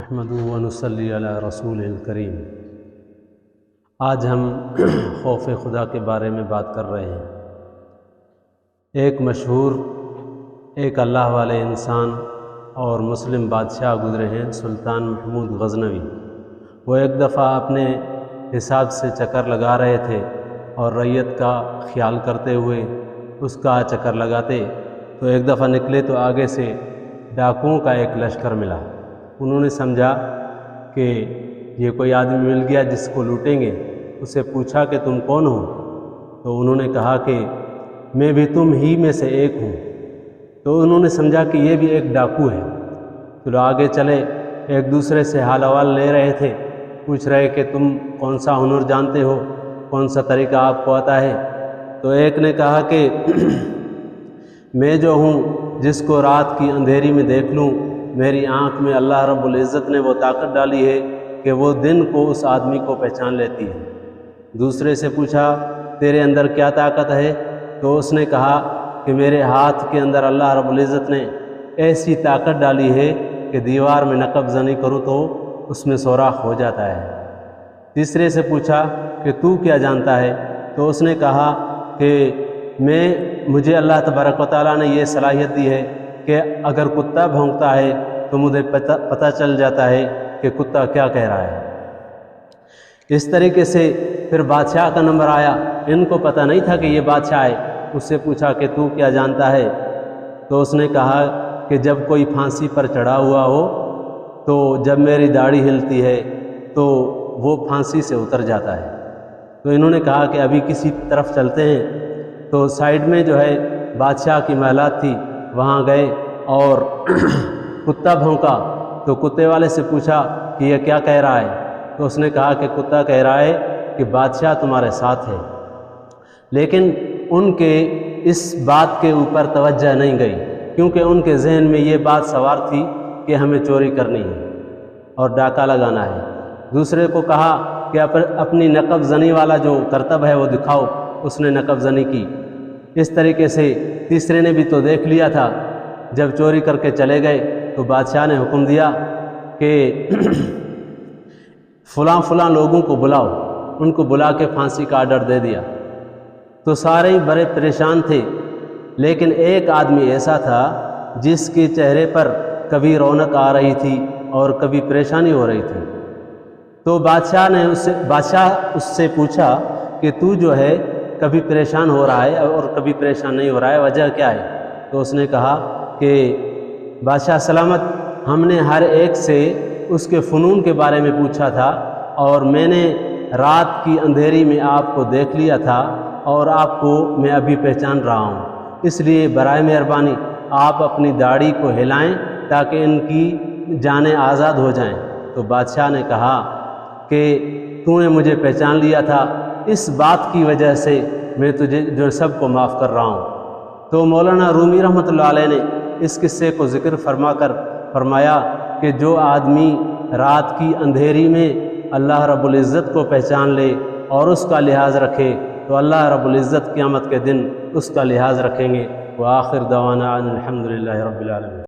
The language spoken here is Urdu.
نحمده ونصلی علی رسول الکریم۔ آج ہم خوف خدا کے بارے میں بات کر رہے ہیں۔ ایک مشہور اللہ والے انسان اور مسلم بادشاہ گزرے ہیں، سلطان محمود غزنوی۔ وہ ایک دفعہ اپنے حساب سے چکر لگا رہے تھے اور رعیت کا خیال کرتے ہوئے اس کا چکر لگاتے تو ایک دفعہ نکلے تو آگے سے ڈاکوؤں کا ایک لشکر ملا۔ انہوں نے سمجھا کہ یہ کوئی آدمی مل گیا جس کو لوٹیں گے۔ اسے پوچھا کہ تم کون ہو؟ تو انہوں نے کہا کہ میں بھی تم ہی میں سے ایک ہوں۔ تو انہوں نے سمجھا کہ یہ بھی ایک ڈاکو ہے۔ تو آگے چلے، ایک دوسرے سے حال احوال لے رہے تھے، پوچھ رہے کہ تم کون سا ہنر جانتے ہو، کون سا طریقہ آپ کو آتا ہے؟ تو ایک نے کہا کہ میں جو ہوں جس کو رات کی اندھیری میں دیکھ لوں، میری آنکھ میں اللہ رب العزت نے وہ طاقت ڈالی ہے کہ وہ دن کو اس آدمی کو پہچان لیتی ہے۔ دوسرے سے پوچھا تیرے اندر کیا طاقت ہے؟ تو اس نے کہا کہ میرے ہاتھ کے اندر اللہ رب العزت نے ایسی طاقت ڈالی ہے کہ دیوار میں نقب زنی کروں تو اس میں سوراخ ہو جاتا ہے۔ تیسرے سے پوچھا کہ تو کیا جانتا ہے؟ تو اس نے کہا کہ مجھے اللہ تبارک و تعالیٰ نے یہ صلاحیت دی ہے کہ اگر کتا بھونکتا ہے تو مجھے پتہ چل جاتا ہے کہ کتا کیا کہہ رہا ہے۔ اس طریقے سے پھر بادشاہ کا نمبر آیا۔ ان کو پتہ نہیں تھا کہ یہ بادشاہ ہے۔ اس سے پوچھا کہ تو کیا جانتا ہے؟ تو اس نے کہا کہ جب کوئی پھانسی پر چڑھا ہوا ہو تو جب میری داڑھی ہلتی ہے تو وہ پھانسی سے اتر جاتا ہے۔ تو انہوں نے کہا کہ ابھی کسی طرف چلتے ہیں۔ تو سائیڈ میں جو ہے بادشاہ کی محلات تھی، وہاں گئے اور کتا بھونکا۔ تو کتے والے سے پوچھا کہ یہ کیا کہہ رہا ہے؟ تو اس نے کہا کہ کتا کہہ رہا ہے کہ بادشاہ تمہارے ساتھ ہے۔ لیکن ان کے اس بات کے اوپر توجہ نہیں گئی، کیونکہ ان کے ذہن میں یہ بات سوار تھی کہ ہمیں چوری کرنی ہے اور ڈاکہ لگانا ہے۔ دوسرے کو کہا کہ اپنی نقب زنی والا جو کرتب ہے وہ دکھاؤ۔ اس نے نقب زنی کی۔ اس طریقے سے تیسرے نے بھی تو دیکھ لیا تھا۔ جب چوری کر کے چلے گئے تو بادشاہ نے حکم دیا کہ فلاں لوگوں کو بلاؤ۔ ان کو بلا کے پھانسی کا آرڈر دے دیا۔ تو سارے ہی بڑے پریشان تھے، لیکن ایک آدمی ایسا تھا جس کے چہرے پر کبھی رونق آ رہی تھی اور کبھی پریشانی ہو رہی تھی۔ تو بادشاہ اس سے پوچھا کہ تو جو ہے کبھی پریشان ہو رہا ہے اور کبھی پریشان نہیں ہو رہا ہے، وجہ کیا ہے؟ تو اس نے کہا کہ بادشاہ سلامت، ہم نے ہر ایک سے اس کے فنون کے بارے میں پوچھا تھا اور میں نے رات کی اندھیری میں آپ کو دیکھ لیا تھا اور آپ کو میں ابھی پہچان رہا ہوں۔ اس لیے برائے مہربانی آپ اپنی داڑھی کو ہلائیں تاکہ ان کی جانیں آزاد ہو جائیں۔ تو بادشاہ نے کہا کہ تو نے مجھے پہچان لیا تھا، اس بات کی وجہ سے میں تجھے جو سب کو معاف کر رہا ہوں۔ تو مولانا رومی رحمۃ اللہ علیہ نے اس قصے کو ذکر فرمایا کہ جو آدمی رات کی اندھیری میں اللہ رب العزت کو پہچان لے اور اس کا لحاظ رکھے تو اللہ رب العزت قیامت کے دن اس کا لحاظ رکھیں گے۔ وآخر دعوانا ان الحمد للہ رب العالمین۔